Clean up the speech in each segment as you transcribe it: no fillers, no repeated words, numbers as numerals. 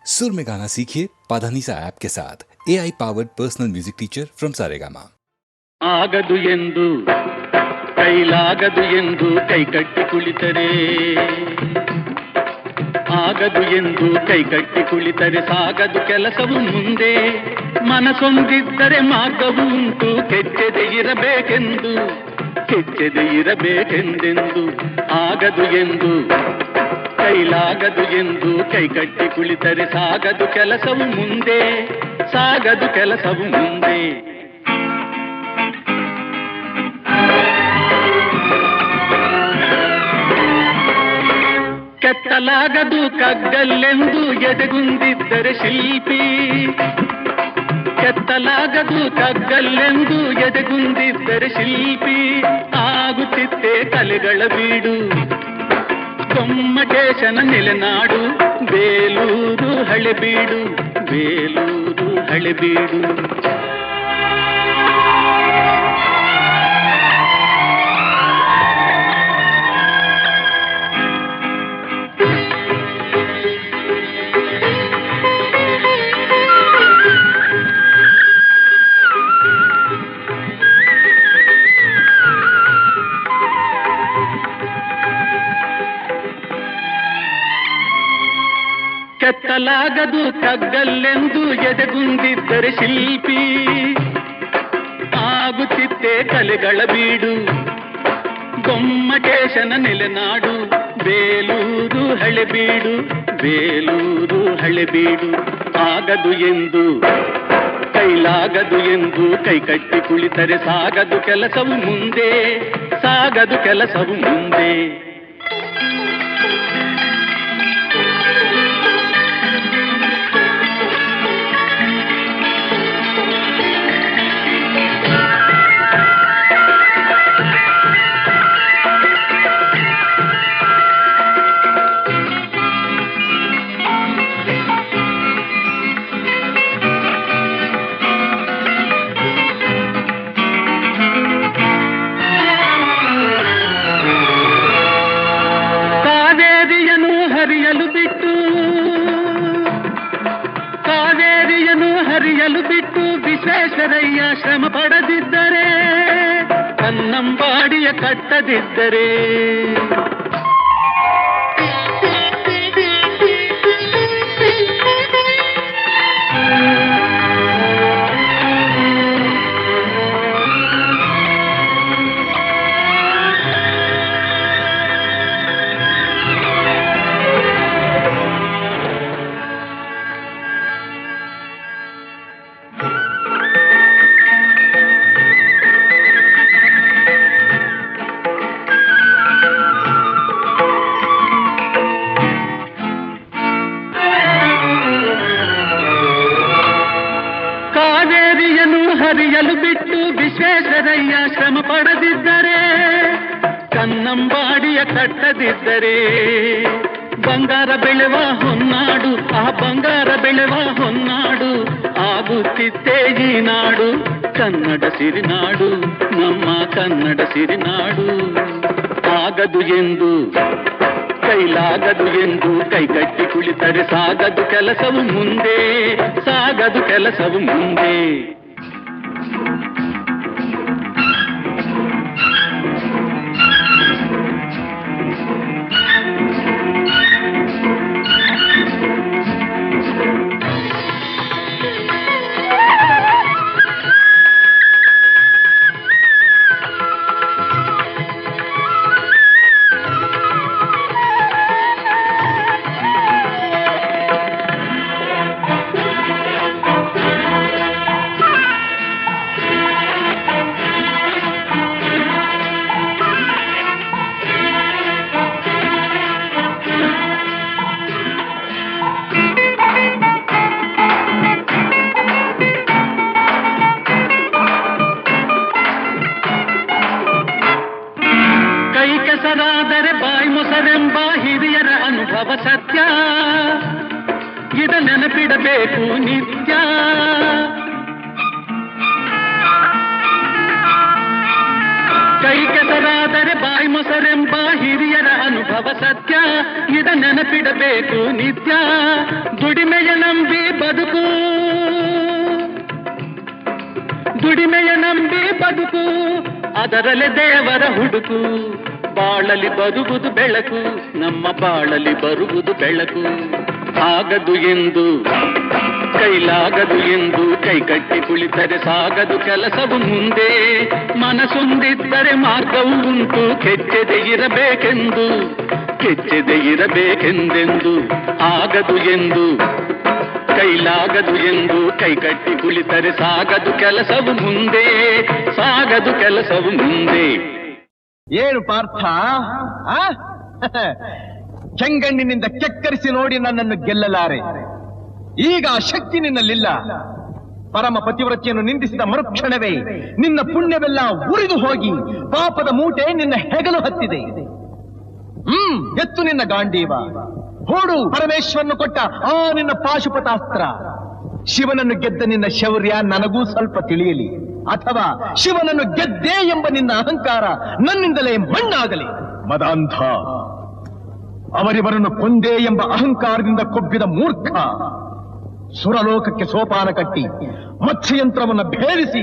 सुर में गाना सीखिए पाधानीसा ऐप के साथ AI powered personal music teacher from Saregama. ಆಗದು ಎಂದು ಕೈಲಾಗದು ಎಂದು ಕೈಕಟ್ಟಿ ಕುಳಿತರೆ, ಆಗದು ಎಂದು ಕೈಕಟ್ಟಿ ಕುಳಿತರೆ ಸಾಗದು ಕೆಲಸವು ಮುಂದೆ. ಮನಸೊಂದಿದ್ದರೆ ಮಾರ್ಗವು ಉಂಟು, ಕೆಚ್ಚದೆ ಇರಬೇಕೆಂದು ಕೆಚ್ಚದೆ ಇರಬೇಕೆಂದೆಂದು. ಆಗದು ಎಂದು ಕೈಲಾಗದು ಎಂದು ಕೈಕಟ್ಟಿ ಕುಳಿತರೆ ಸಾಗದು ಕೆಲಸವು ಮುಂದೆ, ಸಾಗದು ಕೆಲಸವು ಮುಂದೆ. ಕೆತ್ತಲಾಗದು ಕಗ್ಗಲ್ಲೆಂದು ಎದೆಗುಂದಿದ್ದರೆ ಶಿಲ್ಪಿ, ಕೆತ್ತಲಾಗದು ಕಗ್ಗಲ್ಲೆಂದು ಎದೆಗುಂದಿದ್ದರೆ ಶಿಲ್ಪಿ. ಆಗುತ್ತಿತ್ತೆ ಕಲೆಗಳ ಬೀಡು, ಗೊಮ್ಮಟೇಶನ ನೆಲೆನಾಡು, ಬೇಲೂರು ಹಳೆಬೀಡು, ಬೇಲೂರು ಹಳೆಬೀಡು. ಕೆತ್ತಲಾಗದು ಕಗ್ಗಲ್ಲೆಂದು ಎದೆಗುಂದಿದ್ದರೆ ಶಿಲ್ಪಿ. ಆಗುತ್ತಿತ್ತೆ ಕಲೆಗಳ ಬೀಡು, ಗೊಮ್ಮಟೇಶನ ನೆಲೆನಾಡು, ಬೇಲೂರು ಹಳೆಬೀಡು, ಬೇಲೂರು ಹಳೆಬೀಡು. ಆಗದು ಎಂದು ಕೈಲಾಗದು ಎಂದು ಕೈಕಟ್ಟಿ ಕುಳಿತರೆ ಸಾಗದು ಕೆಲಸವು ಮುಂದೆ, ಸಾಗದು ಕೆಲಸವು ಮುಂದೆ. ಹರಿಯಲು ಬಿಟ್ಟು ವಿಶ್ವೇಶ್ವರಯ್ಯ ಶ್ರಮ ಪಡದಿದ್ದರೆ, ಕನ್ನಂಬಾಡಿಯ ಕಟ್ಟದಿದ್ದರೆ, ಹರಿಯಲು ಬಿಟ್ಟು ವಿಶ್ವೇಶ್ವರಯ್ಯ ಶ್ರಮ ಪಡದಿದ್ದರೆ, ಕನ್ನಂಬಾಡಿಯ ಕಟ್ಟದಿದ್ದರೆ, ಬಂಗಾರ ಬೆಳೆವ ಹೊನ್ನಾಡು, ಆ ಬಂಗಾರ ಬೆಳೆವ ಹೊನ್ನಾಡು ಆಗುತ್ತಿತ್ತೇ ಈ ನಾಡು, ಕನ್ನಡ ಸಿರಿನಾಡು, ನಮ್ಮ ಕನ್ನಡ ಸಿರಿನಾಡು. ಆಗದು ಎಂದು ಕೈಲಾಗದು ಎಂದು ಕೈಕಟ್ಟಿ ಕುಳಿತರೆ ಸಾಗದು ಕೆಲಸವು ಮುಂದೆ, ಸಾಗದು ಕೆಲಸವು ಮುಂದೆ. ಕೆಸರಾದರೆ ಬಾಯಿ ಮೊಸರೆಂಬ ಹಿರಿಯರ ಅನುಭವ ಸತ್ಯ, ಇದ ನೆನಪಿಡಬೇಕು ನಿತ್ಯ. ಕೈ ಕೆಸರಾದರೆ ಬಾಯಿ ಮೊಸರೆಂಬ ಹಿರಿಯರ ಅನುಭವ ಸತ್ಯ. ಇದ ನೆನಪಿಡಬೇಕು ನಿತ್ಯ. ದುಡಿಮೆಯ ನಂಬಿ ಬದುಕು, ದುಡಿಮೆಯ ನಂಬಿ ಬದುಕು, ಅದರಲ್ಲೇ ದೇವರ ಹುಡುಕು. ಬಾಳಲಿ ಬರುವುದು ಬೆಳಕು, ನಮ್ಮ ಬಾಳಲಿ ಬರುವುದು ಬೆಳಕು. ಆಗದು ಎಂದು ಕೈಲಾಗದು ಎಂದು ಕೈಕಟ್ಟಿ ಕುಳಿತರೆ ಸಾಗದು ಕೆಲಸವು ಮುಂದೆ. ಮನಸ್ಸೊಂದಿದ್ದರೆ ಮಾರ್ಗವು ಉಂಟು, ಕೆಚ್ಚದೆ ಇರಬೇಕೆಂದು, ಕೆಚ್ಚದೆ ಇರಬೇಕೆಂದೆಂದು. ಆಗದು ಎಂದು ಕೈಲಾಗದು ಎಂದು ಕೈಕಟ್ಟಿ ಕುಳಿತರೆ ಸಾಗದು ಕೆಲಸವು ಮುಂದೆ, ಸಾಗದು ಕೆಲಸವು ಮುಂದೆ. ಏನು ಪಾರ್ಥ, ಚೆಂಗಣ್ಣಿನಿಂದ ಕೆಕ್ಕರಿಸಿ ನೋಡಿ ನನ್ನನ್ನು ಗೆಲ್ಲಲಾರೆ. ಈಗ ಆ ಶಕ್ತಿ ನಿನ್ನಲ್ಲಿಲ್ಲ. ಪರಮ ಪತಿವ್ರತಿಯನ್ನು ನಿಂದಿಸಿದ ಮರುಕ್ಷಣವೇ ನಿನ್ನ ಪುಣ್ಯವೆಲ್ಲ ಉರಿದು ಹೋಗಿ ಪಾಪದ ಮೂಟೆ ನಿನ್ನ ಹೆಗಲು ಹತ್ತಿದೆ. ಎತ್ತು ನಿನ್ನ ಗಾಂಡೀವ, ಹೂಡು ಪರಮೇಶ್ವರನು ಕೊಟ್ಟ ಆ ನಿನ್ನ ಪಾಶುಪತಾಸ್ತ್ರ. ಶಿವನನ್ನು ಗೆದ್ದ ನಿನ್ನ ಶೌರ್ಯ ನನಗೂ ಸ್ವಲ್ಪ ತಿಳಿಯಲಿ, ಅಥವಾ ಶಿವನನ್ನು ಗೆದ್ದೆ ಎಂಬ ನಿನ್ನ ಅಹಂಕಾರ ನನ್ನಿಂದಲೇ ಮಣ್ಣಾಗಲಿ. ಮದಾಂಧ, ಅವರಿವರನ್ನು ಕೊಂದೇ ಎಂಬ ಅಹಂಕಾರದಿಂದ ಕೊಬ್ಬಿದ ಮೂರ್ಖ. ಸುರಲೋಕಕ್ಕೆ ಸೋಪಾನ ಕಟ್ಟಿ ಮತ್ಸ್ಯಯಂತ್ರವನ್ನು ಭೇದಿಸಿ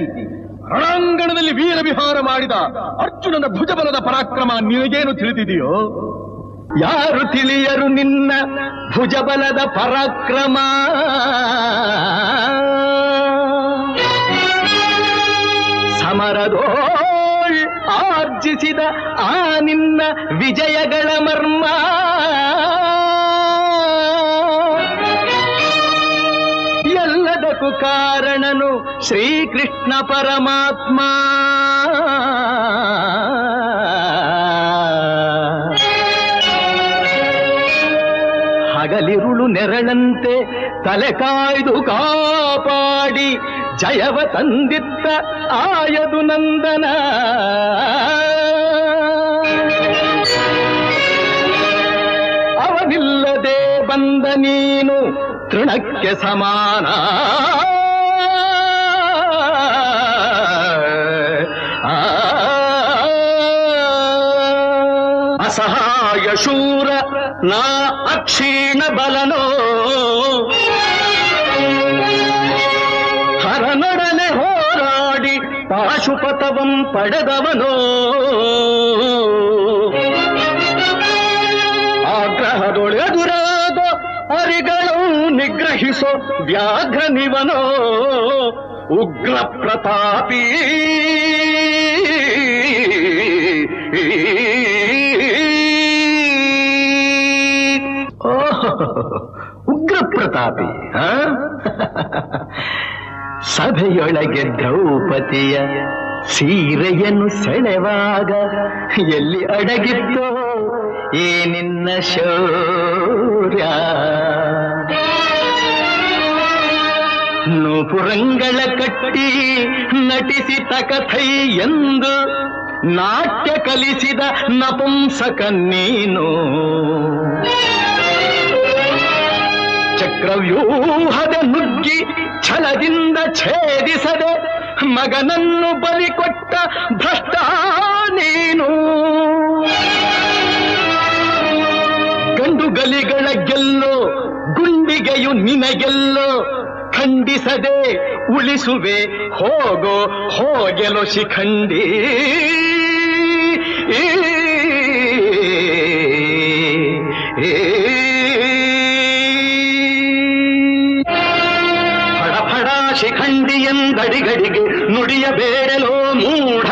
ರಣಾಂಗಣದಲ್ಲಿ ವೀರ ವಿಹಾರ ಮಾಡಿದ ಅರ್ಜುನನ ಭುಜಬಲದ ಪರಾಕ್ರಮ ನಿನಗೇನು ತಿಳಿದಿದೆಯೋ? ಯಾರು ತಿಳಿಯರು ನಿನ್ನ ಭುಜಬಲದ ಪರಾಕ್ರಮ? ಸಮರದೋಳ್ ಆರ್ಜಿಸಿದ ಆ ನಿನ್ನ ವಿಜಯಗಳ ಮರ್ಮ. ಎಲ್ಲದಕ್ಕೂ ಕಾರಣನು ಶ್ರೀಕೃಷ್ಣ ಪರಮಾತ್ಮ. ಹಗಲಿರುಳು ನೆರಳಂತೆ ತಲೆ ಕಾಯ್ದು ಕಾಪಾಡಿ ಜಯವ ತಂದಿತ್ತ ಆಯದು ನಂದನ. ಅವನಿಲ್ಲದೆ ಬಂದ ನೀನು ತೃಣಕ್ಕೆ ಸಮಾನ. ಅಸಹಾಯ ಶೂರ ನಾ ಅಕ್ಷೀಣ ಬಲನೋ, ಹರನೊಡನೆ ಹೋರಾಡಿ ಪಾಶುಪತವಂ ಪಡೆದವನೋ. ಆಗ್ರಹದೊಳೆದುರಾದ ಅರಿಗಳು ನಿಗ್ರಹಿಸೋ ವ್ಯಾಘ್ರನಿವನೋ. ಉಗ್ರ ಪ್ರತಾಪಿ ಉಗ್ರ ಪ್ರತಾಪಿ. ಸಭೆಯೊಳಗೆ ದ್ರೌಪದಿಯ ಸೀರೆಯನ್ನು ಸೆಳೆವಾಗ ಎಲ್ಲಿ ಅಡಗಿತ್ತೋ ಈ ನಿನ್ನ ಶೌರ್ಯ. ನೂಪುರಂಗಳ ಕಟ್ಟಿ ನಟಿಸಿ ತಕಥೈ ಎಂದು ನಾಟ್ಯ ಕಲಿಸಿದ ನಪುಂಸಕ ನೀನು. ಚಕ್ರವ್ಯೂಹದ ನುಗ್ಗಿ ಛಲದಿಂದ ಛೇದಿಸದೆ ಮಗನನ್ನು ಬಲಿಕೊಟ್ಟ ಭ್ರಷ್ಟ ನೀನು. ಗಂಡುಗಲಿಗಳ ಗೆಲ್ಲೋ ಗುಂಡಿಗೆಯು ನಿನಗೆಲ್ಲೋ. ಖಂಡಿಸದೆ ಉಳಿಸುವೆ ಹೋಗೋ ಹೋಗೆಲೋ ಶಿಖಂಡಿ. ಫಡಫಡ ಶಿಖಂಡಿ ಎಂದಡಿಗಡಿಗೆ ನುಡಿಯಬೇಡಲೋ ಮೂಢ.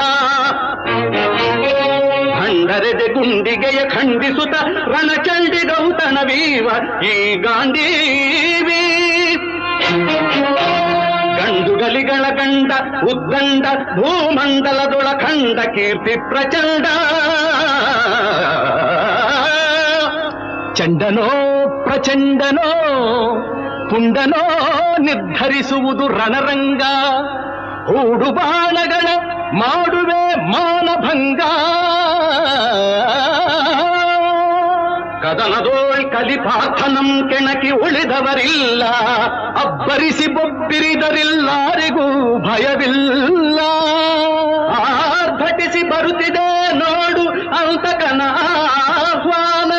ಖಂಡರೆದೆ ಗುಂಡಿಗೆಯ ಖಂಡಿಸುತ್ತ ರಣಚಂಡಿ ಗೌತಣವೀವ ಈ ಗಾಂಧೀವಿ. ಗಂಡುಗಲಿಗಳ ಕಂಡ ಉದ್ದಂಡ ಭೂಮಂಡಲದೊಳ ಖಂಡ ಕೀರ್ತಿ ಪ್ರಚಂಡ. ಚಂಡನೋ ಪ್ರಚಂಡನೋ ಪುಂಡನೋ ನಿರ್ಧರಿಸುವುದು ರಣರಂಗ. ಹೂಡು ಬಾಣಗಳ ಮಾಡುವೆ ಮಾನಭಂಗ. ಕದನದೋಳ್ ಕಲಿಪಾರ್ಥನಂ ಕೆಣಕಿ ಉಳಿದವರಿಲ್ಲ. ಅಬ್ಬರಿಸಿ ಬೊಬ್ಬಿರಿದರಿಲ್ಲಾರಿಗೂ ಭಯವಿಲ್ಲ. ಆರ್ಭಟ ಘಟಿಸಿ ಬರುತ್ತಿದೆ ನೋಡು ಅಂತಕನ ಆಹ್ವಾನ.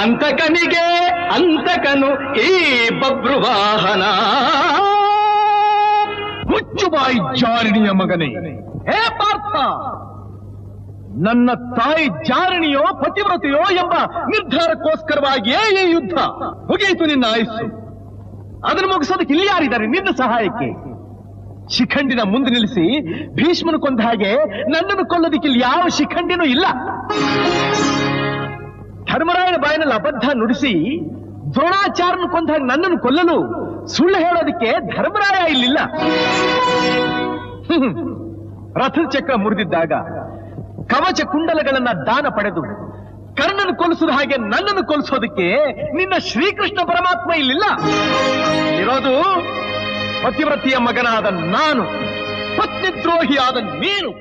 ಅಂತಕನಿಗೆ ಅಂತಕನು ಈ ಬಬ್ರು ವಾಹನ. ಮುಚ್ಚುಬಾಯಿ ಜಾರಿಣಿಯ ಮಗನೇ, ಹೇ ಪಾರ್ಥ, ನನ್ನ ತಾಯಿ ಜಾರಣಿಯೋ ಪತಿವ್ರತೆಯೋ ಎಂಬ ನಿರ್ಧಾರಕ್ಕೋಸ್ಕರವಾಗಿಯೇ ಈ ಯುದ್ಧ. ಮುಗಿಯಿತು ನಿನ್ನ ಆಯುಸ್ಸು. ಅದನ್ನು ಮುಗಿಸೋದಕ್ಕೆ ಇಲ್ಲಿ ಯಾರಿದ್ದಾರೆ ನಿನ್ನ ಸಹಾಯಕ್ಕೆ? ಶಿಖಂಡಿನ ಮುಂದೆ ನಿಲ್ಲಿಸಿ ಭೀಷ್ಮನು ಕೊಂದ ಹಾಗೆ ನನ್ನನ್ನು ಕೊಲ್ಲೋದಕ್ಕೆ ಇಲ್ಲಿ ಯಾವ ಶಿಖಂಡಿನೂ ಇಲ್ಲ. ಧರ್ಮರಾಯನ ಬಾಯಿನಲ್ಲಿ ಅಬದ್ಧ ನುಡಿಸಿ ದ್ರೋಣಾಚಾರ್ಯನು ಕೊಂದ ಹಾಗೆ ನನ್ನನ್ನು ಕೊಲ್ಲಲು ಸುಳ್ಳು ಹೇಳೋದಕ್ಕೆ ಧರ್ಮರಾಯ ಇಲ್ಲಿಲ್ಲ. ರಥದ ಚಕ್ರ ಮುರಿದಿದ್ದಾಗ ಕವಚ ಕುಂಡಲಗಳನ್ನ ದಾನ ಪಡೆದು ಕರ್ಣನ ಕೊಲಿಸಿದ ಹಾಗೆ ನನ್ನನ್ನು ಕೊಲಿಸೋದಕ್ಕೆ ನಿನ್ನ ಶ್ರೀಕೃಷ್ಣ ಪರಮಾತ್ಮ ಇಲ್ಲಿಲ್ಲ. ಇರೋದು ಪತಿವ್ರತಿಯ ಮಗನಾದ ನಾನು, ಪತ್ನಿದ್ರೋಹಿಯಾದ ನೀನು.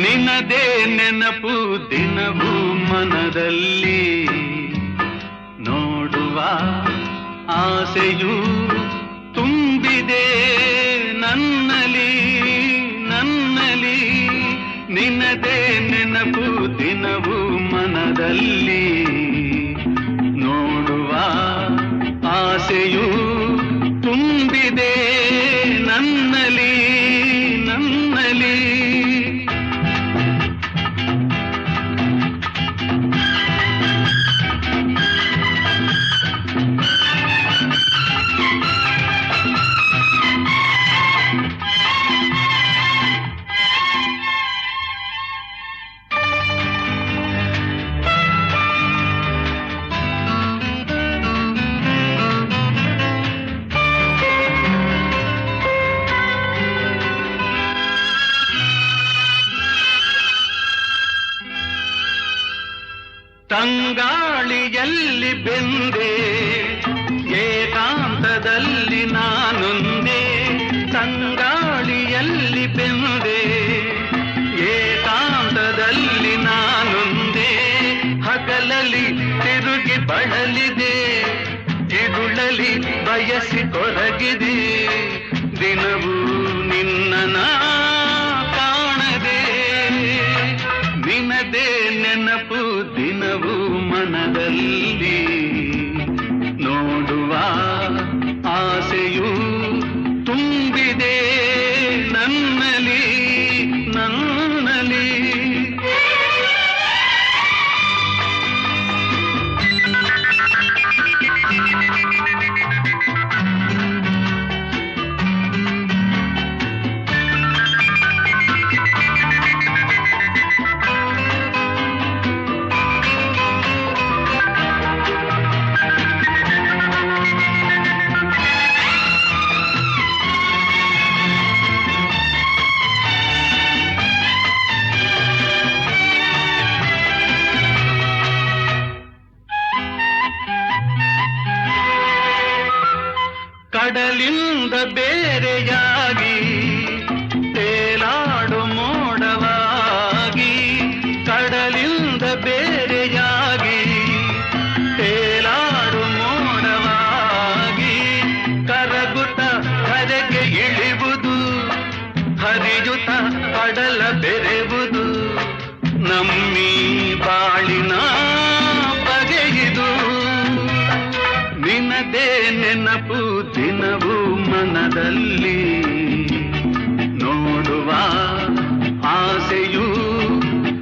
ನಿನದೇ ನೆನಪು ದಿನವೂ ಮನದಲ್ಲಿ, ನೋಡುವ ಆಸೆಯೂ ತುಂಬಿದೆ ನನ್ನಲಿ ನನ್ನಲಿ. ನಿನದೇ ನೆನಪು ದಿನವೂ ಮನದಲ್ಲಿ, ನೋಡುವ ಆಸೆಯೂ ತುಂಬಿದೆ ನನ್ನಲಿ ನನ್ನಲಿ. ತಂಗಾಳಿಯಲ್ಲಿ ಬೆಂದೆ ಏಕಾಂತದಲ್ಲಿ ನಾನೊಂದೇ. ತಂಗಾಳಿಯಲ್ಲಿ ಬೆಂದೆ ಏಕಾಂತದಲ್ಲಿ ನಾನೊಂದೇ. ಹಗಲಲ್ಲಿ ತಿರುಗಿ ಬಳಲಿದೆ, ತಿರುಳಲಿ ಬಯಸಿ ಕೊರಗಿದೆ. ದಿನವೂ ನಿನ್ನ ಕಾಣದೆ, ನಿನದೇ ನೆನಪು ದಿನವೂ ಮನದಲ್ಲಿ, ನೋಡುವ ಆಸೆಯೂ ತುಂಬಿದೆ ನನ್ನಲಿ ನನ್ನಲಿ. ಕಡಲಿಂದ ಬೇರೆಯಾಗಿ ತೇಲಾಡು ಮೋಡವಾಗಿ, ಕಡಲಿಂದ ಬೇರೆಯಾಗಿ ತೇಲಾಡು ಮೋಡವಾಗಿ. ಕರಗುತ್ತ ಕರೆಗೆ ಇಳಿವುದು, ಹರಿಯುತ್ತ ಕಡಲ ಬೆರೆವುದು. ನಮ್ಮಿ ಬಾಳಿನ ಬಗೆಯಿದು, ನಿನದೇ ನೆನಪು ದಿನವೂ ಮನದಲ್ಲಿ, ನೋಡುವ ಆಸೆಯೂ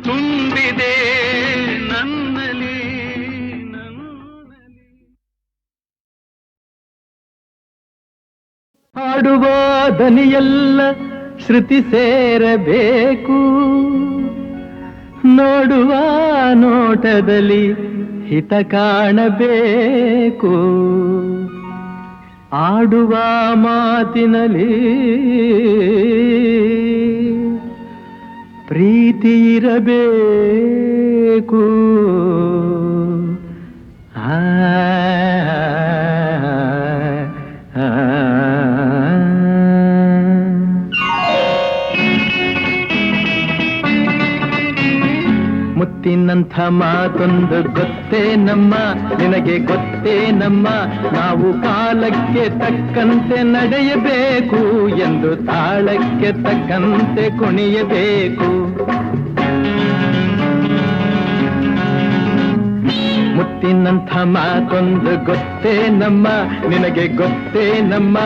ತುಂಬಿದೆ ನನ್ನಲಿ ನನ್ನಲಿ. ಹಾಡುವ ದನಿಯೆಲ್ಲ ಶ್ರುತಿ ಸೇರಬೇಕು, ನೋಡುವ ನೋಟದಲ್ಲಿ ಹಿತ ಕಾಣಬೇಕು. ಆಡುವ ಮಾತಿನಲ್ಲಿ ಪ್ರೀತಿ ಇರಬೇಕು. ಆ ಮುತ್ತಿನಂಥ ಮಾತೊಂದು ಗೊತ್ತೇ ನಮ್ಮ, ನಿನಗೆ ಗೊತ್ತೇ ನಮ್ಮ, ನಾವು ಕಾಲಕ್ಕೆ ತಕ್ಕಂತೆ ನಡೆಯಬೇಕು ಎಂದು ತಾಳಕ್ಕೆ ತಕ್ಕಂತೆ ಕುಣಿಯಬೇಕು. ಮುತ್ತಿನಂಥ ಮಾತೊಂದು ಗೊತ್ತೇ ನಮ್ಮ, ನಿನಗೆ ಗೊತ್ತೇ ನಮ್ಮ,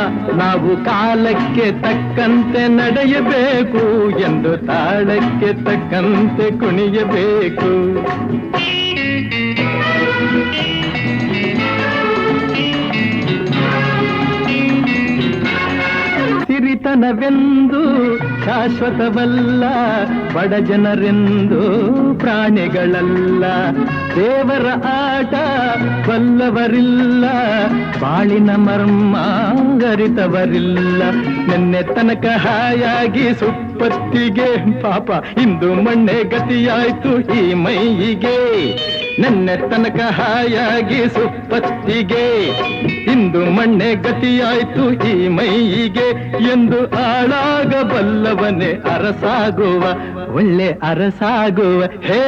ನಾವು ಕಾಲಕ್ಕೆ ತಕ್ಕಂತೆ ನಡೆಯಬೇಕು ಎಂದು ತಾಳಕ್ಕೆ ತಕ್ಕಂತೆ ಕುಣಿಯಬೇಕು. ಸಿರಿತನವೆಂದು ಶಾಶ್ವತವಲ್ಲ, ಬಡ ಜನರೆಂದು ಪ್ರಾಣಿಗಳಲ್ಲ, ದೇವರ ಆಟ ಬಲ್ಲವರಿಲ್ಲ, ಬಾಳಿನ ಮರ್ಮ ಅರಿತವರಿಲ್ಲ. ನಿನ್ನೆ ತನಕ ಹಾಯಾಗಿ ಸುಪ್ಪತ್ತಿಗೆ ಪಾಪ ಇಂದು ಮಣ್ಣೆ ಗತಿಯಾಯ್ತು ಈ ಮೈಯಿಗೆ. ನಿನ್ನೆ ತನಕ ಹಾಯಾಗಿ ಸುಪ್ಪತ್ತಿಗೆ ಇಂದು ಮಣ್ಣೆ ಗತಿಯಾಯ್ತು ಈ ಮೈಯಿಗೆ ಎಂದು ಆಳಾಗಬಲ್ಲವನೇ ಅರಸಾಗುವ, ಒಳ್ಳೆ ಅರಸಾಗುವ. ಹೇ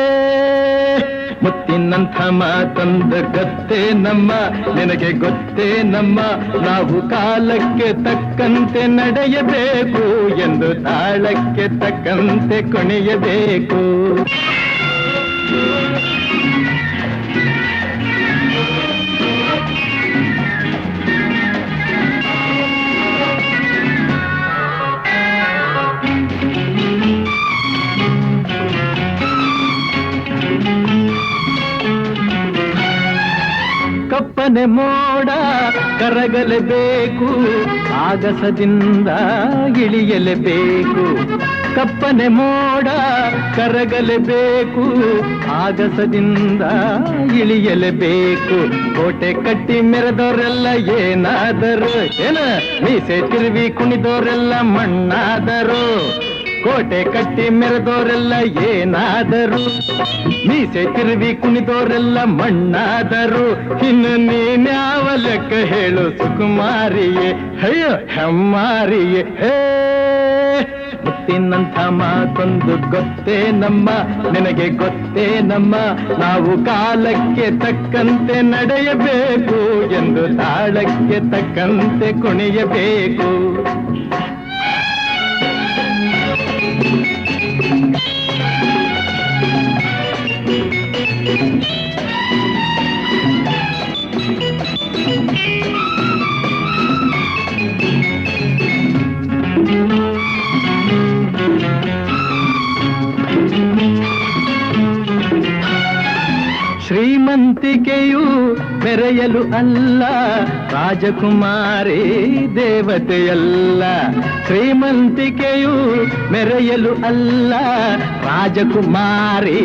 ಮುತ್ತಿನಂಥ ಮಾತೊಂದು ಗೊತ್ತೇ ನಮ್ಮ, ನಿನಗೆ ಗೊತ್ತೇ ನಮ್ಮ, ನಾವು ಕಾಲಕ್ಕೆ ತಕ್ಕಂತೆ ನಡೆಯಬೇಕು ಎಂದು ತಾಳಕ್ಕೆ ತಕ್ಕಂತೆ ಕುಣಿಯಬೇಕು. ಕಪ್ಪನೆ ಮೋಡ ಕರಗಲೇಬೇಕು, ಆಗಸದಿಂದ ಇಳಿಯಲೇಬೇಕು. ಕಪ್ಪನೆ ಮೋಡ ಕರಗಲೇಬೇಕು, ಆಗಸದಿಂದ ಇಳಿಯಲೇಬೇಕು. ಕೋಟೆ ಕಟ್ಟಿ ಮೆರೆದವರೆಲ್ಲ ಏನಾದರು, ಏನ ಮೀಸೆ ತಿರುವಿ ಕುಣಿದವರೆಲ್ಲ ಮಣ್ಣಾದರು. ಕೋಟೆ ಕಟ್ಟಿ ಮೆರೆದವರೆಲ್ಲ ಏನಾದರು, ಮೀಸೆ ತಿರುವಿ ಕುಣಿದವರೆಲ್ಲ ಮಣ್ಣಾದರು. ಇನ್ನು ನೀನ್ಯಾವ ಲೆಕ್ಕ ಹೇಳು ಸುಕುಮಾರಿಯೇ, ಅಯ್ಯೋ ಹೆಮ್ಮಾರಿಯೇ. ಹೇ ಮುತ್ತಿನಂಥ ಮಾತೊಂದು ಗೊತ್ತೇ ನಮ್ಮ, ನಿನಗೆ ಗೊತ್ತೇ ನಮ್ಮ, ನಾವು ಕಾಲಕ್ಕೆ ತಕ್ಕಂತೆ ನಡೆಯಬೇಕು ಎಂದು ತಾಳಕ್ಕೆ ತಕ್ಕಂತೆ ಕುಣಿಯಬೇಕು. ಶ್ರೀಮಂತಿಕೆಯು ಮೆರೆಯಲು ಅಲ್ಲ, ರಾಜಕುಮಾರಿ ದೇವತೆಯಲ್ಲ. ಶ್ರೀಮಂತಿಕೆಯು ಮೆರೆಯಲು ಅಲ್ಲ, ರಾಜಕುಮಾರಿ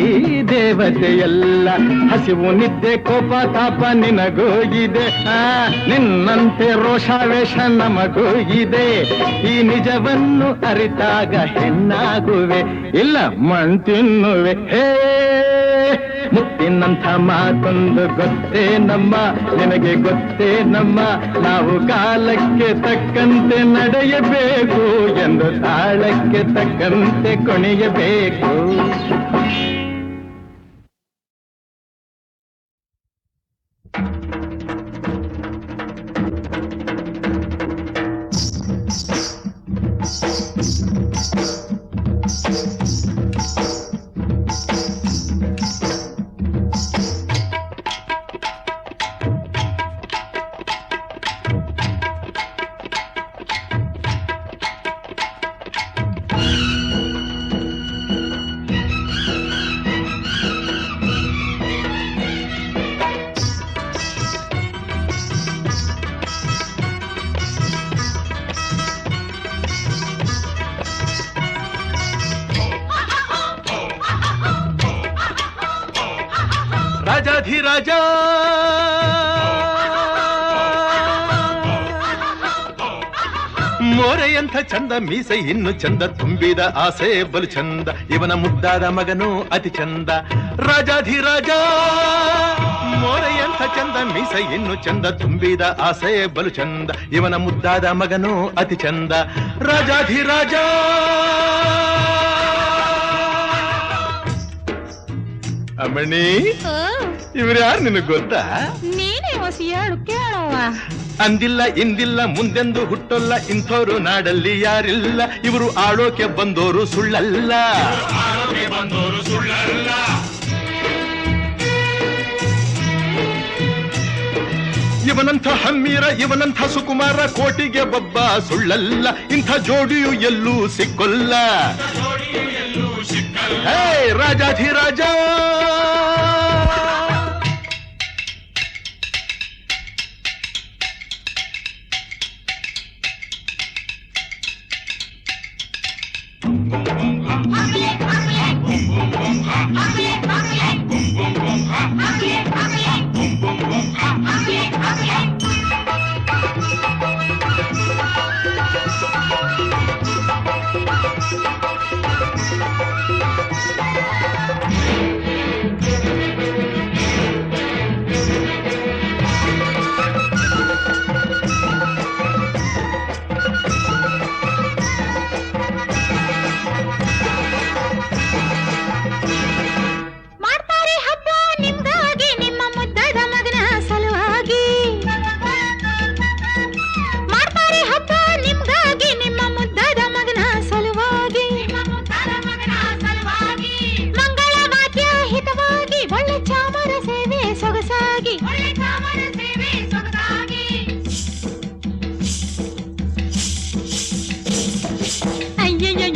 ದೇವತೆಯಲ್ಲ. ಹಸಿವು ನಿದ್ದೆ ಕೋಪ ತಾಪ ನಿನಗೂ ಇದೆ, ನಿನ್ನಂತೆ ರೋಷಾವೇಶ ನಮಗೂ ಇದೆ. ಈ ನಿಜವನ್ನು ಅರಿತಾಗ ಹೆಣ್ಣಾಗುವೆ, ಇಲ್ಲ ಮಣ್ ತಿನ್ನುವೆ. ಹೇ ಮುತ್ತಿನಂಥ ಮಾತೊಂದು ಗೊತ್ತೇ ನಮ್ಮ, ನಿನಗೆ ಗೊತ್ತೇ ನಮ್ಮ, ನಾವು ಕಾಲಕ್ಕೆ ತಕ್ಕಂತೆ ನಡೆಯಬೇಕು ಎಂದು ತಾಳಕ್ಕೆ ತಕ್ಕಂತೆ ಕುಣಿಯಬೇಕು. ರಾಜಾಧಿರಾಜ ಮೋರೆಯಂಥ ಚಂದ ಮೀಸೆ ಇನ್ನು ಚಂದ ತುಂಬಿದ ಆಸೆ ಬಲು ಚಂದ ಇವನ ಮುದ್ದಾದ ಮಗನು ಅತಿ ಚಂದ ರಾಜಾಧಿರಾಜ ಮೋರೆಯಂಥ ಚಂದ ಮೀಸೆ ಇನ್ನು ಚಂದ ತುಂಬಿದ ಆಸೆ ಬಲು ಚಂದ ಇವನ ಮುದ್ದಾದ ಮಗನು ಅತಿ ಚಂದ ರಾಜಾಧಿರಾಜ ಅಮ್ಮಣಿ ಇವ್ರ್ಯಾರು ನಿನಗ್ ಗೊತ್ತಾ? ನೀನೇ ಹೊಸಿ ಹೇಳು ಕೇಳವ್ವ. ಅಂದಿಲ್ಲ ಇಂದಿಲ್ಲ ಮುಂದೆಂದು ಹುಟ್ಟೊಲ್ಲ ಇಂಥೋರು ನಾಡಲ್ಲಿ ಯಾರಿಲ್ಲ ಇವರು ಆಳೋಕೆ ಬಂದೋರು ಸುಳ್ಳಲ್ಲ ಇವನಂಥ ಹಮ್ಮೀರ ಇವನಂಥ ಸುಕುಮಾರ ಕೋಟಿಗೆ ಬಬ್ಬ ಸುಳ್ಳಲ್ಲ ಇಂಥ ಜೋಡಿಯು ಎಲ್ಲೂ ಸಿಕ್ಕೊಲ್ಲ ಹೇ ರಾಜಾಧಿರಾಜ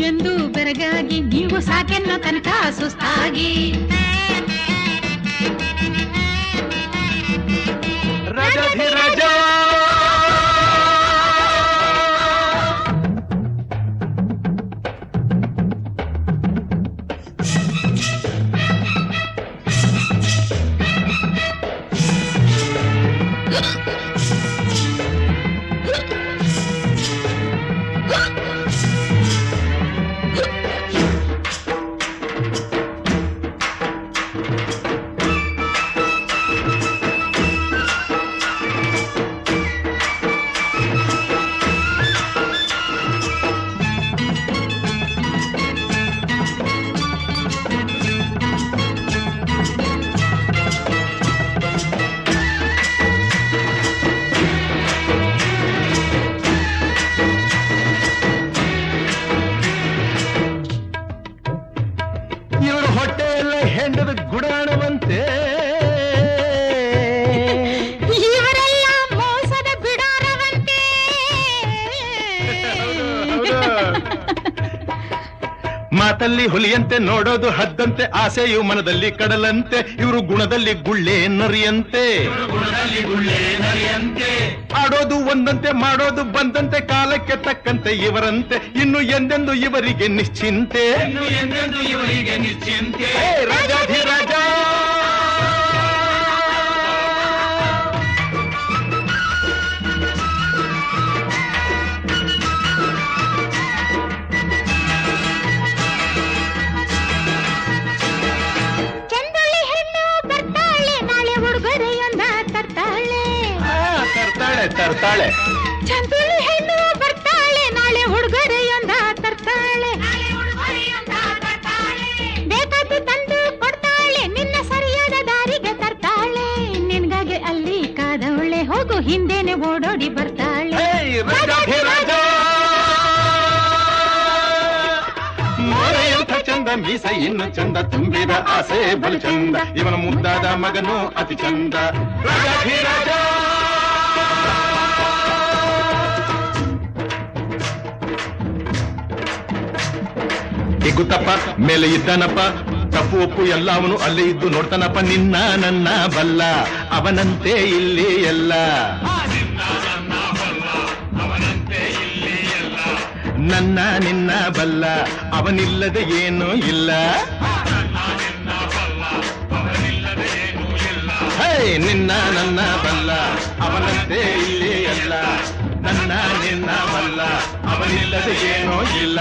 ಎಂದು ಬೆರಗಾಗಿ ನೀವು ಸಾಕೆನ್ನೋ ತನಕ ಸುಸ್ತಾಗಿ ರಾಜಾಧಿರಾಜ ಇವರು ಹೊಟ್ಟೆಯಲ್ಲ ಹೆಂಡದ ಗುಡಾಣವಂತೆ ಇವರೆಲ್ಲ ಮೋಸದ ಬಿಡಾರವಂತೆ ಮಾತಲ್ಲಿ ಹುಲಿಯಂತೆ ನೋಡೋದು ಹದ್ದಂತೆ ಆಸೆಯು ಮನದಲ್ಲಿ ಕಡಲಂತೆ ಇವರು ಗುಣದಲ್ಲಿ ಗುಳ್ಳೆ ನರಿಯಂತೆ ಆಡೋದು ಒಂದಂತೆ ಮಾಡೋದು ಬಂದಂತೆ ಕಾಲಕ್ಕೆ ತಕ್ಕಂತೆ ಇವರಂತೆ ಇನ್ನು ಎಂದೆಂದು ಇವರಿಗೆ ನಿಶ್ಚಿಂತೆ ಹೇ ರಾಜಾಧಿರಾಜ ಚಂದಳ್ಳಿ ಹೆಣ್ಣು ಬರ್ತಾಳೆ ನಾಳೆ ಉಡುಗೊರೆಯೊಂದ ತರ್ತಾಳೆ ತರ್ತಾಳೆ ಚಂದಳ್ಳಿ ಹೆಣ್ಣು ಬರ್ತಾಳೆ ನಾಳೆ ಉಡುಗೊರೆಯೊಂದ ತರ್ತಾಳೆ ಬೇಕಾದ್ದು ತಂದು ಕೊಡ್ತಾಳೆ ನಿನ್ನ ಸರಿಯಾದ ದಾರಿಗೆ ತರ್ತಾಳೆ ನಿನ್ಗಾಗಿ ಅಲ್ಲಿ ಕಾದವಳೆ ಹೋಗು ಹಿಂದೆನೆ ಓಡೋಡಿ ಬರ್ತಾಳೆ ರಾಜಾಧಿರಾಜ ಮೋರೆಯಂಥ ಚಂದ ಮೀಸ ಇನ್ನು ಚಂದ ತುಂಬಿದ ಆಸೆ ಬಲು ಚಂದ ಇವನ ಮುದ್ದಾದ ಮಗನು ಅತಿ ಚಂದ ರಾಜಾಧಿರಾಜ ಗುತ್ತಪ್ಪ ಮೇಲೆ ಇದ್ದಾನಪ್ಪ ತಪ್ಪು ಒಪ್ಪು ಎಲ್ಲ ಅವನು ಅಲ್ಲೇ ಇದ್ದು ನೋಡ್ತಾನಪ್ಪ ನಿನ್ನ ನನ್ನ ಬಲ್ಲ ಅವನಂತೆ ಇಲ್ಲಿ ಎಲ್ಲ ನನ್ನ ನಿನ್ನ ಬಲ್ಲ ಅವನಿಲ್ಲದೆ ಏನೂ ಇಲ್ಲ ಹೇ ನಿನ್ನ ನನ್ನ ಬಲ್ಲ ಅವನಂತೆ ಇಲ್ಲಿ ಎಲ್ಲ ನನ್ನ ನಿನ್ನ ಬಲ್ಲ ಅವನಿಲ್ಲದೆ ಏನೋ ಇಲ್ಲ.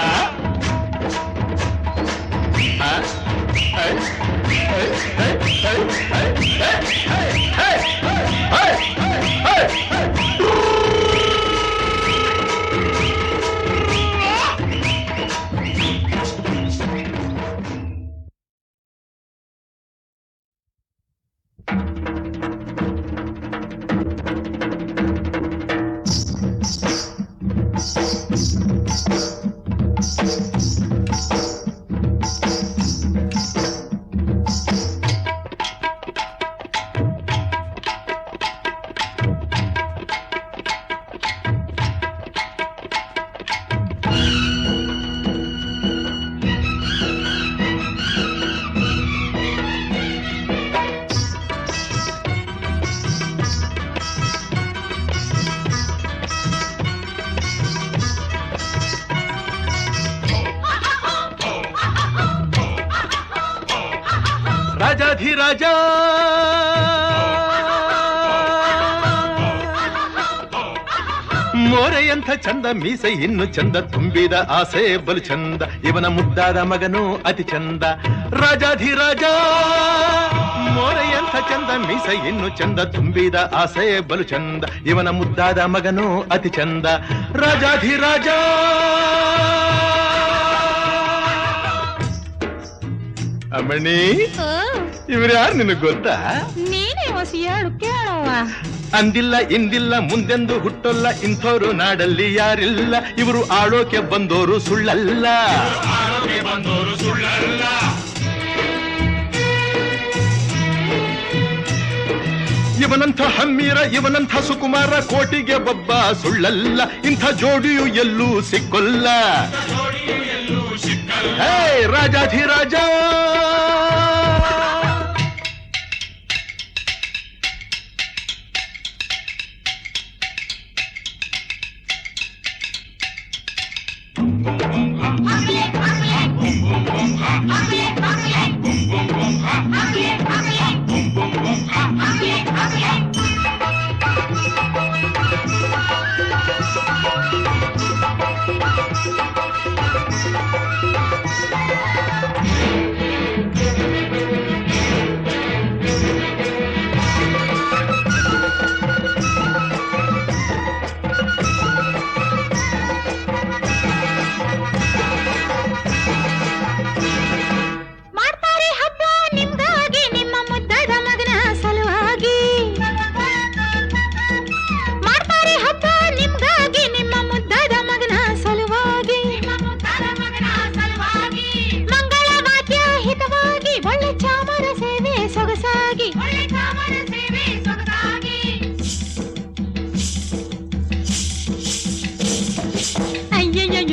ರಾಜಾಧಿರಾಜ ಮೋರೆಯಂಥ ಚಂದ ಮೀಸೆ ಇನ್ನು ಚಂದ ತುಂಬಿದ ಆಸೆ ಬಲು ಚಂದ ಇವನ ಮುದ್ದಾದ ಮಗನು ಅತಿ ಚಂದ. ರಾಜಾಧಿರಾಜ ಮೋರೆಯಂಥ ಚಂದ ಮೀಸೆ ಇನ್ನು ಚಂದ ತುಂಬಿದ ಆಸೆ ಬಲು ಚಂದ ಇವನ ಮುದ್ದಾದ ಮಗನು ಅತಿ ಚಂದ. ರಾಜಾಧಿರಾಜ ಅಮ್ಮಣಿ, ಇವ್ರ್ಯಾರು ನಿನಗ್ ಗೊತ್ತಾ? ನೀನೇ ಹೊಸ ಹೇಳು ಕೇಳವ್ವ. ಅಂದಿಲ್ಲ ಇಂದಿಲ್ಲ ಮುಂದೆಂದು ಹುಟ್ಟೊಲ್ಲ ಇಂಥವ್ರು ನಾಡಲ್ಲಿ ಯಾರಿಲ್ಲ. ಇವರು ಆಳೋಕೆ ಬಂದೋರು ಸುಳ್ಳಲ್ಲ. ಇವನಂಥ ಹಮ್ಮೀರ ಇವನಂಥ ಸುಕುಮಾರ ಕೋಟಿಗೆ ಒಬ್ಬ ಸುಳ್ಳಲ್ಲ. ಇಂಥ ಜೋಡಿಯು ಎಲ್ಲೂ ಸಿಕ್ಕೊಲ್ಲ. ಹೇ ರಾಜಾಧಿರಾಜ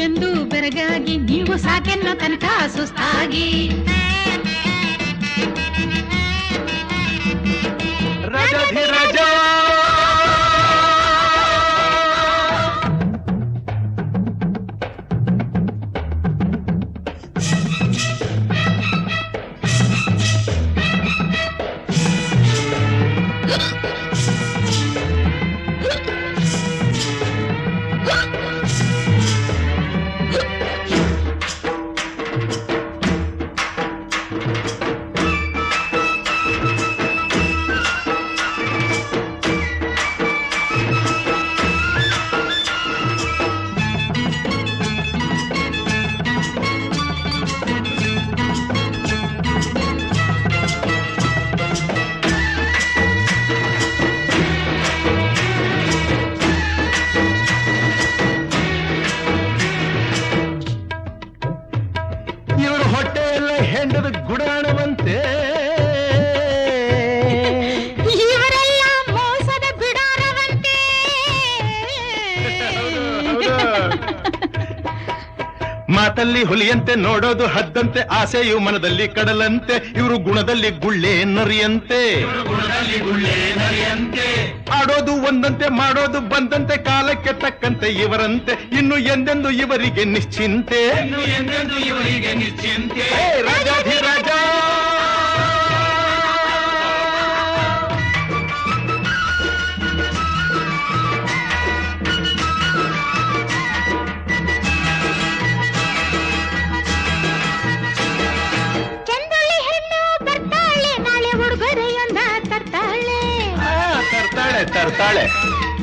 ಎಂದು ಬೆರಗಾಗಿ ನೀವು ಸಾಕೆನ್ನೋ ತನಕ ಸುಸ್ತಾಗಿ. ರಾಜಾಧಿರಾಜ ಗುಡಾಣವಂತೆ ಇವರೆಲ್ಲ ಮೋಸದ ಬಿಡಾರವಂತೆ. ಮಾತಲ್ಲಿ ಹುಲಿಯಂತೆ ನೋಡೋದು ಹದ್ದಂತೆ ಆಸೆಯು ಮನದಲ್ಲಿ ಕಡಲಂತೆ ಇವರು ಗುಣದಲ್ಲಿ ಗುಳ್ಳೆ ನರಿಯಂತೆ ಆಡೋದು ಒಂದಂತೆ ಮಾಡೋದು ಬಂದಂತೆ ಕಾಲಕ್ಕೆ ತಕ್ಕಂತೆ ಇವರಂತೆ ಇನ್ನು ಎಂದೆಂದು ಇವರಿಗೆ ನಿಶ್ಚಿಂತೆ ರಾಜಾಧಿರಾಜ ಬರ್ತಾಳೆ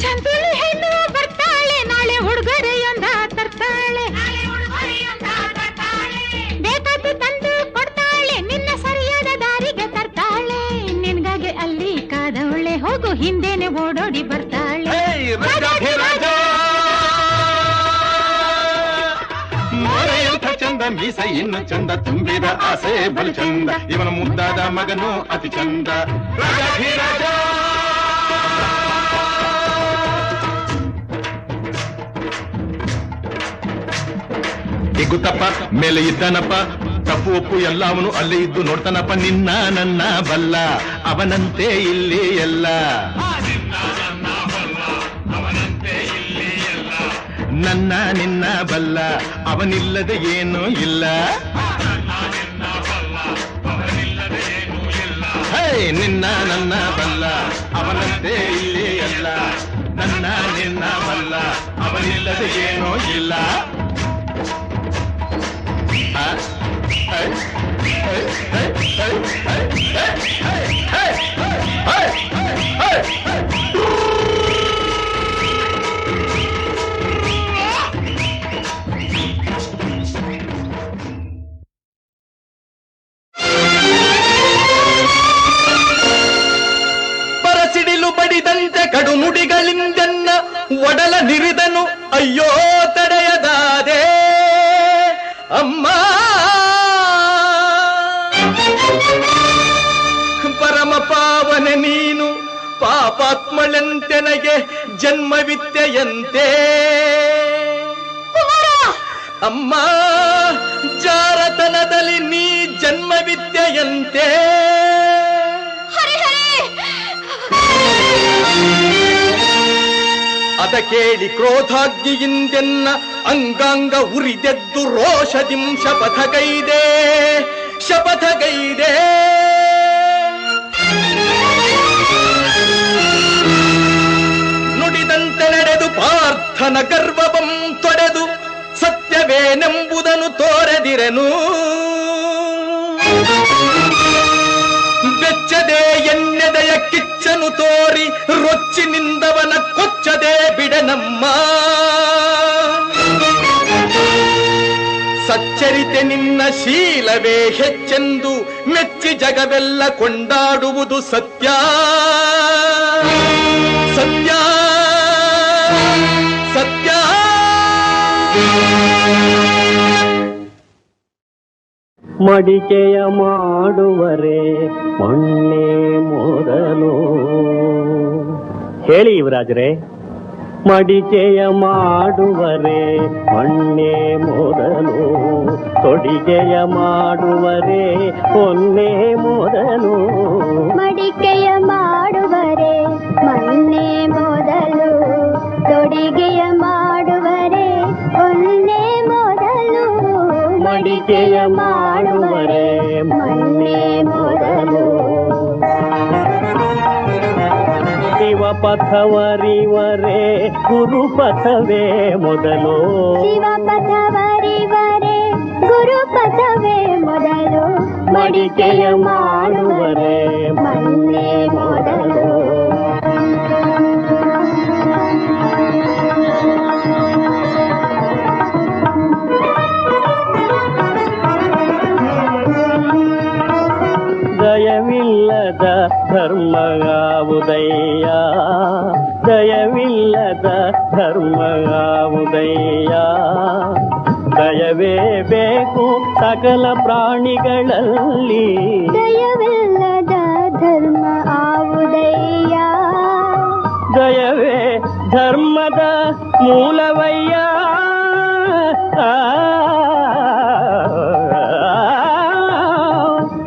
ಚಂದುಳಿ ಹೆಣ್ಣು ಬರ್ತಾಳೆ ನಾಳೆ ಉಡುಗೊರೆಯೊಂದ ತರ್ತಾಳೆ ಬೇಕಾದ್ದು ತಂದು ಕೊಡ್ತಾಳೆ ನಿನ್ನ ಸರಿಯಾದ ದಾರಿಗೆ ತರ್ತಾಳೆ ನಿನ್ಗಾಗಿ ಅಲ್ಲಿ ಕಾದವಳೆ ಹೋಗು ಹಿಂದೆನೆ ಓಡೋಡಿ ಬರ್ತಾಳೆ ಮರೆಯಂಥ ಚಂದ ಮೀಸ ಇನ್ನು ಚಂದ ತುಂಬಿದ ಆಸೆ ಬಲು ಚಂದ ಇವನ ಮುದ್ದಾದ ಮಗನು ಅತಿ ಚಂದ ರಾಜಾಧಿರಾಜ ಗುತ್ತಪ್ಪ ಮೇಲೆ ಇದ್ದಾನಪ್ಪ ತಪ್ಪು ಒಪ್ಪು ಎಲ್ಲ ಅವನು ಅಲ್ಲೇ ಇದ್ದು ನೋಡ್ತಾನಪ್ಪ ನಿನ್ನ ನನ್ನ ಬಲ್ಲ ಅವನಂತೆ ಇಲ್ಲಿ ಎಲ್ಲ ನನ್ನ ನಿನ್ನ ಬಲ್ಲ ಅವನಿಲ್ಲದೆ ಏನೂ ಇಲ್ಲ ಹೇ ನಿನ್ನ ನನ್ನ ಬಲ್ಲ ಅವನಂತೆ ಇಲ್ಲಿ ಎಲ್ಲ ನನ್ನ ನಿನ್ನ ಬಲ್ಲ ಅವನಿಲ್ಲದೆ ಏನೂ ಇಲ್ಲ ಪರಸಿಡಿಲು ಬಡಿದಂತೆ ಕಡು ನುಡಿಗಳಿಂದೆನ್ನ ಒಡಲ ನಿರಿದನು ಅಯ್ಯೋ ತಡೆಯದಾದೆ ಅಮ್ಮ ಪರಮ ಪಾವನೆ ನೀನು ಪಾಪಾತ್ಮಳೆಂತೆನಗೆ ಜನ್ಮವಿತ್ಯೆಯಂತೆ ಅಮ್ಮ ಜಾರತನದಲ್ಲಿ ನೀ ಜನ್ಮವಿದ್ಯೆಯಂತೆ ಅದ ಕೇಳಿ ಕ್ರೋಧಾಗ್ನಿಯಿಂದೆನ್ನ ಅಂಗಾಂಗ ಉರಿದೆದ್ದು ರೋಷದಿಂ ಶಪಥಗೈದೆ ಶಪಥಗೈದೆ ನುಡಿದಂತೆ ನಡೆದು ಪಾರ್ಥನ ಗರ್ವವಂ ತೊಡೆದು ಸತ್ಯವೇನೆಂಬುದನ್ನು ತೋರದಿರೆನು ಬೆಚ್ಚದೆ ಎನ್ನೆದೆಯ ಕಿಚ್ಚನು ತೋರಿ ರೊಚ್ಚಿನಿಂದವನ ಕೊಚ್ಚದೆ ಬಿಡನಮ್ಮ ಸಚ್ಚರಿತೆ ನಿನ್ನ ಶೀಲವೇ ಹೆಚ್ಚೆಂದು ಮೆಚ್ಚಿ ಜಗವೆಲ್ಲ ಕೊಂಡಾಡುವುದು ಸತ್ಯ ಸತ್ಯ ಸತ್ಯ ಮಡಿಕೆಯ ಮಾಡುವರೆ ಮೊನ್ನೆ ಮೊದಲು ಹೇಳಿ ಯುವರಾಜರೇ ಮಡಿಕೆಯ ಮಾಡುವರೆ ಮೊನ್ನೆ ಮೊದಲು ತೊಡಿಗೆಯ ಮಾಡುವರೆ ಮೊನ್ನೆ ಮೊದಲು ಮಡಿಕೆಯ ಮಾಡುವರೆ ಮೊನ್ನೆ ಮೊದಲು ತೊಡಿಗೆಯ ಮಾಡುವರೆ ಮೊನ್ನೆ ಮೊದಲು ಮಡಿಕೆಯ ಮಾಡುವರೆ ಮೊನ್ನೆ ಮೊದಲು ಶಿವಪಥವರಿವರೆ ಗುರುಪಥವೇ ಮೊದಲು ಶಿವಪಥವರಿವರೆ ಗುರುಪಥವೇ ಮೊದಲು ಮಡಿಕೆಯ ಮಾಡುವರೆ ಮೊನ್ನೆ ಮೊದಲು ದಯವಿಲ್ಲದ ಧರ್ಮಗಾವುದಯ್ಯ ದಯವಿಲ್ಲದ ಧರ್ಮಗಾವುದಯ್ಯ ದಯವೇ ಬೇಕು ಸಕಲ ಪ್ರಾಣಿಗಳಲ್ಲಿ ದಯವಿಲ್ಲದ ಧರ್ಮ ಆವುದಯ್ಯ ದಯವೇ ಧರ್ಮದ ಮೂಲವಯ್ಯ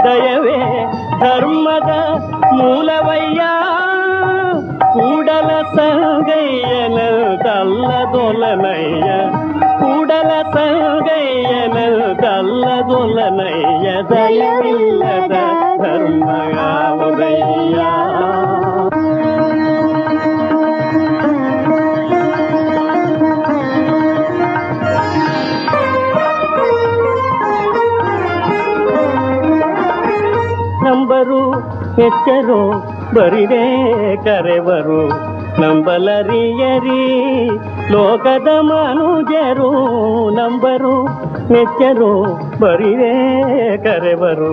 ದಯವೇ ಧರ್ಮದ ಮೂಲವಯ್ಯ ಕೂಡಲ ಸಂಗಯ್ಯನದಲ್ಲದೊಲನಯ್ಯ ಕೂಡಲ ಸಂಗಯ್ಯನದಲ್ಲದೊಲನಯ್ಯ ದಯವಿಲ್ಲದ ಧರ್ಮಗಾವುದಯ್ಯ ನಂಬರು ಹೆಚ್ಚರು ಬರಿದೇ ಕರೆವರು ನಂಬಲರಿಯರಿ ಲೋಕದ ಮನುಜರು ನಂಬರು ಮೆಚ್ಚರು ಬರಿವೇ ಕರೆವರು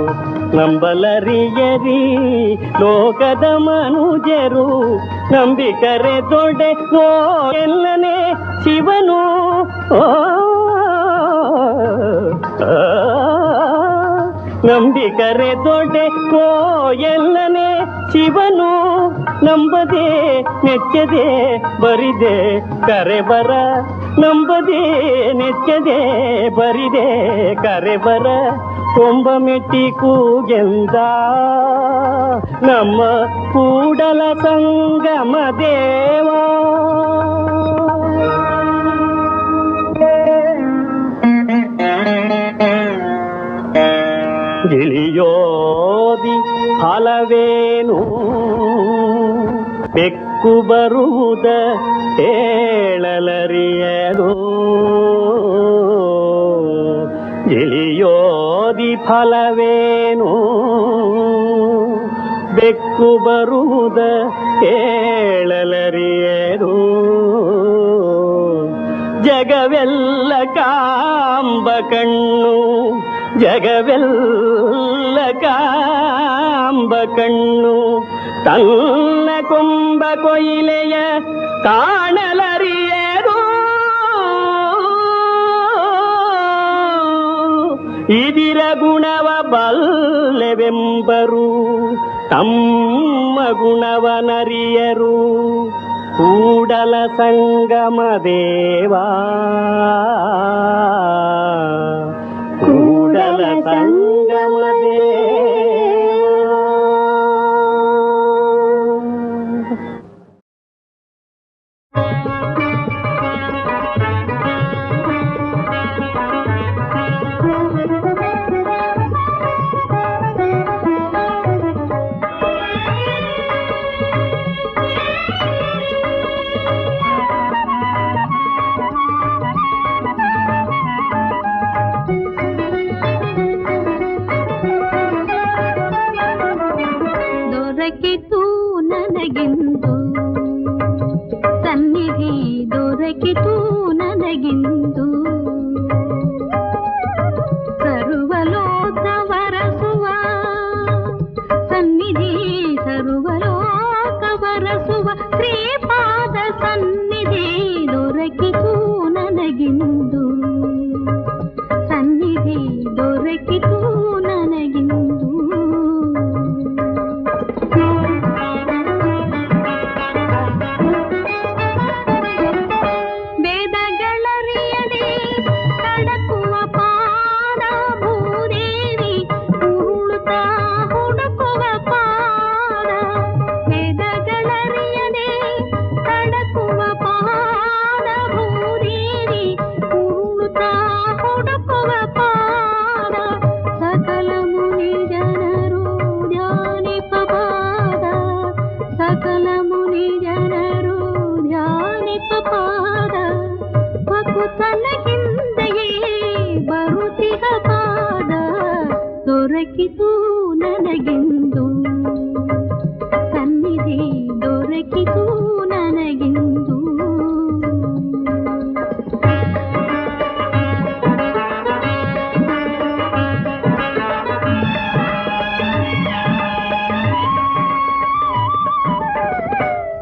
ನಂಬಲರಿಯರಿ ಲೋಕದ ಮನುಜರು ನಂಬಿಕರೆ ದೊಡ್ಡೆ ಓ ಎಲ್ಲನೇ ಶಿವನು ಓ ನಂಬಿಕರೆ ದೊಡ್ಡೆ ಓ ಎಲ್ಲನೇ ಶಿವನು ನಂಬದೆ ನೆಚ್ಚದೆ ಬರಿದೆ ಕರೆಬರ ನಂಬದೆ ನೆಚ್ಚದೆ ಬರಿದೆ ಕರೆಬರ ಕೊಂಬ ಮೆಟ್ಟಿ ಕೂಗೆಂದ ನಮ್ಮ ಕೂಡಲ ಸಂಗಮ ದೇವಾ ಗಿಳಿಯೋದಿ ಫಲವೇನು ಬೆಕ್ಕು ಬರುವುದ ಹೇಳಲರಿಯದು ಗಿಳಿಯೋದಿ ಫಲವೇನು ಬೆಕ್ಕು ಬರುವುದ ಹೇಳಲರಿಯದು ಜಗವೆಲ್ಲ ಕಾಂಬ ಕಣ್ಣು ಜಗವೆಲ್ಲ ಕಾಂಬ ಕಣ್ಣು ತನ್ನ ಕೊಂಬ ಕೊಯಿಲೆಯ ಕಾಣಲರಿಯರು ಇದಿರ ಗುಣವ ಬಲ್ಲೆವೆಂಬರು ತಮ್ಮ ಗುಣವನರಿಯರು ಕೂಡಲ ಸಂಗಮ ದೇವಾ ಕೂಡಲ ಸಂಗಮ ದೊರಕಿತು ನನಗಿಂದು ಸನ್ನಿಧಿ ದೊರಕಿತು ನನಗಿಂದು ಸರ್ವಲೋಕ ವರಸುವ ಸನ್ನಿಧಿ ಸರ್ವಲೋಕ ವರಸುವ ಶ್ರೀಪಾದ ಸನ್ನಿಧಿ ದೊರಕಿತು ನನಗಿಂದು ಸನ್ನಿಧಿ ದೊರಕಿತು ನನಗಿಂದು ದೊರಕಿತು ನನಗಿಂದು ಸನ್ನಿಧಿ ದೊರಕಿತು ನನಗಿಂದು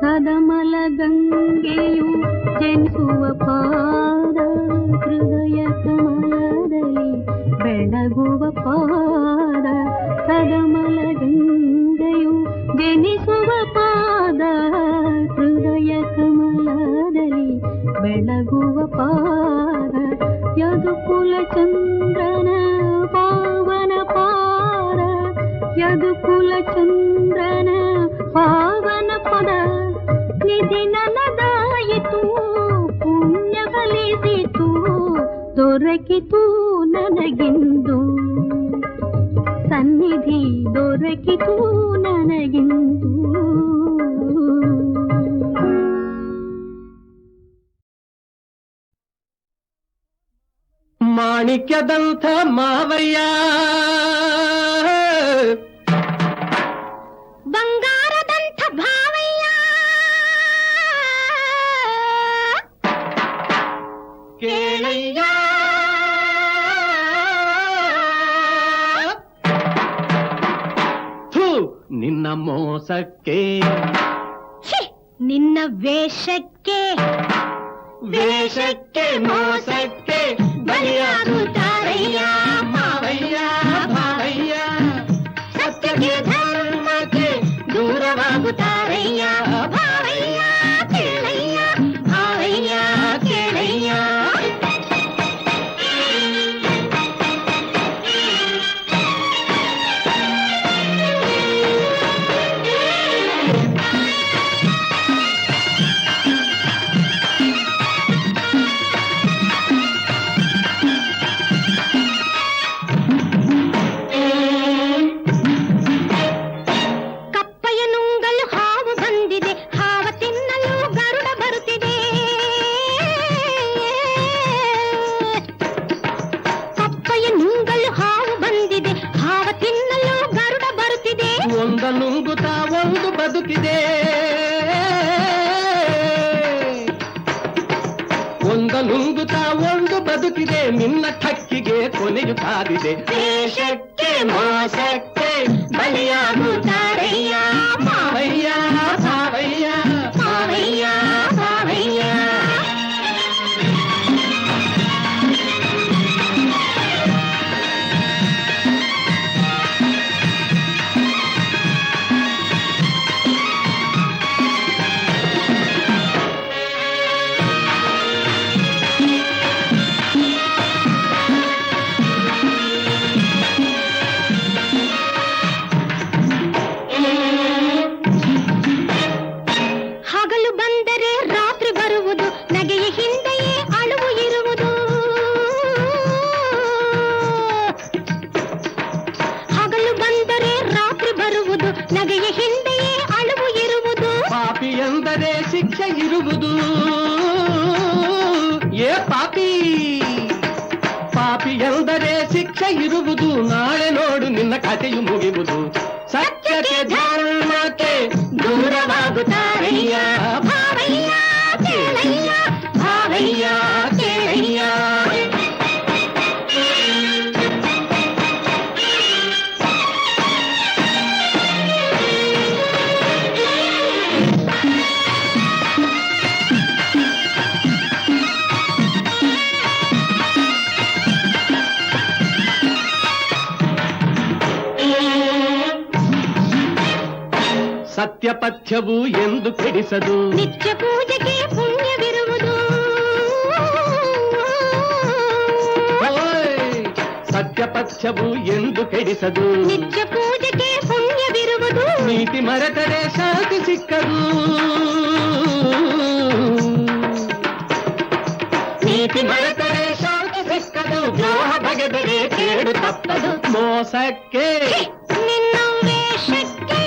ಸದಮಲ ಗಂಗೆಯು ಜನಿಸುವ ಪಾದ ಹೃದಯ ಕಮಲದಲ್ಲಿ ಬೆಳಗುವ ಪಾದ ಸದಮಲ ಗಂಗೆಯು ಜನಿಸುವ ಪಾದ ಹೃದಯ ಕಮಲದಲ್ಲಿ ಬೆಳಗುವ ಪಾದ ಯದುಕುಲ ಚಂದ್ರನ ಪಾವನ ಪಾದ ಯದುಕುಲ ಚಂದ್ರನ ಪಾವನ ಪದ ನಿಧಿ ನನದಾಯಿತು ಪುಣ್ಯ ಫಲಿಸಿತು ದೊರಕಿತು ನನಗಿಂದು ಸನ್ನಿಧಿ ದೊರಕಿತು ನನಗಿಂದು ಮಾಣಿಕ್ಯದಂಥ ಮಾವಯ್ಯ ಬಂಗಾರದಂಥ ಭಾವಯ್ಯ ನಿನ್ನ ಮೋಸಕ್ಕೆ ಛೀ, ನಿನ್ನ ವೇಷಕ್ಕೆ ವೇಷಕ್ಕೆ ಮೋಸಕ್ಕೆ ಬಲಿಯಾಗುತ್ತಾರಯ್ಯ ಮಾವಯ್ಯ ಭಾವಯ್ಯ ಸತ್ಯಕ್ಕೆ ಧರ್ಮಕ್ಕೆ ದೂರವಾಗುತ್ತಾರಯ್ಯ ಭಾವಯ್ಯ ಕೇಳಯ್ಯ ಭಾವಯ್ಯ ಕೇಳಯ್ಯ ಕಪ್ಪೆಯ ನುಂಗಲು ಹಾವು ಬಂದಿದೆ, ಹಾವ ತಿನ್ನಲು ಗರುಡ ಬರುತ್ತಿದೆ. ಕಪ್ಪೆಯ ನುಂಗಲು ಹಾವು ಬಂದಿದೆ, ಹಾವ ತಿನ್ನಲು ಗರುಡ ಬರುತ್ತಿದೆ. ಒಂದು ನುಂಗುತ್ತಾ ಒಂದು ಬದುಕಿದೆ, ಒಂದು ನುಂಗುತ್ತಾ ಒಂದು ಬದುಕಿದೆ, ನಿನ್ನ ಠಕ್ಕಿಗೆ ಕೊನೆಯು ಕಾದಿದೆ. ವೇಷಕ್ಕೆ ಮೋಸಕ್ಕೆ ಬಲಿಯಾಗುತ್ತಾರಯ್ಯ ಮಾವಯ್ಯ ಭಾವಯ್ಯ ಭಾವಯ್ಯ ಭಾವಯ್ಯ ಹಗಲು ಬಂದರೆ ರಾತ್ರಿ ಬರುವುದು, ನಗೆಯ ಹಿಂದೆಯೇ ಅಳುವು ಇರುವುದು. ಹಗಲು ಬಂದರೆ ರಾತ್ರಿ ಬರುವುದು, ನಗೆಯ ಹಿಂದೆಯೇ ಅಳುವು ಇರುವುದು. ಪಾಪಿ ಎಂದರೆ ಶಿಕ್ಷೆ ಇರುವುದು. ಏ ಪಾಪಿ, ಪಾಪಿ ಎಂದರೆ ಶಿಕ್ಷೆ ಇರುವುದು. ನಾಳೆ ನೋಡು ನಿನ್ನ ಕಥೆಯು ಮುಗಿಯುವುದು. ಸತ್ಯಕ್ಕೆ ಧರ್ಮಕ್ಕೆ ದೂರವಾಗುತ್ತಾರಯ್ಯ ಭಾವಯ್ಯ ಕೇಳಯ್ಯ ಭಾವಯ್ಯ ಕೇಳಯ್ಯ ಸತ್ಯಪಥ್ಯವು ಎಂದು ಕೆಡಿಸದು, ನಿತ್ಯ ಪೂಜೆಗೆ ಪುಣ್ಯವಿರುವುದು. ಓಯ್! ಸತ್ಯಪಥ್ಯವು ಎಂದು ಕೆಡಿಸದು, ನಿತ್ಯ ಪೂಜೆಗೆ ಪುಣ್ಯವಿರುವುದು. ನೀತಿ ಮರೆತರೆ ಶಾಂತಿ ಸಿಕ್ಕದು. ನೀತಿ ಮರೆತರೆ ಶಾಂತಿ ಸಿಕ್ಕದು. ದ್ರೋಹ ಬಗೆದರೆ ಕೇಡು ತಪ್ಪದು. ಮೋಸಕ್ಕೆ ನಿನ್ನ ವೇಷಕ್ಕೆ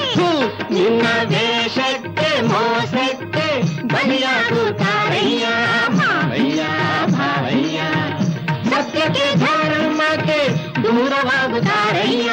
ನಿನ್ನ ವೇಷಕ್ಕೆ ಮೋಸಕ್ಕೆ ಬಲಿಯಾಗುತ್ತಾರಯ್ಯ ಭಾವಯ್ಯ ಭಾವಯ್ಯ ಸತ್ಯಕ್ಕೆ ಧರ್ಮಕ್ಕೆ ದೂರವಾಗುತ್ತಾರಯ್ಯ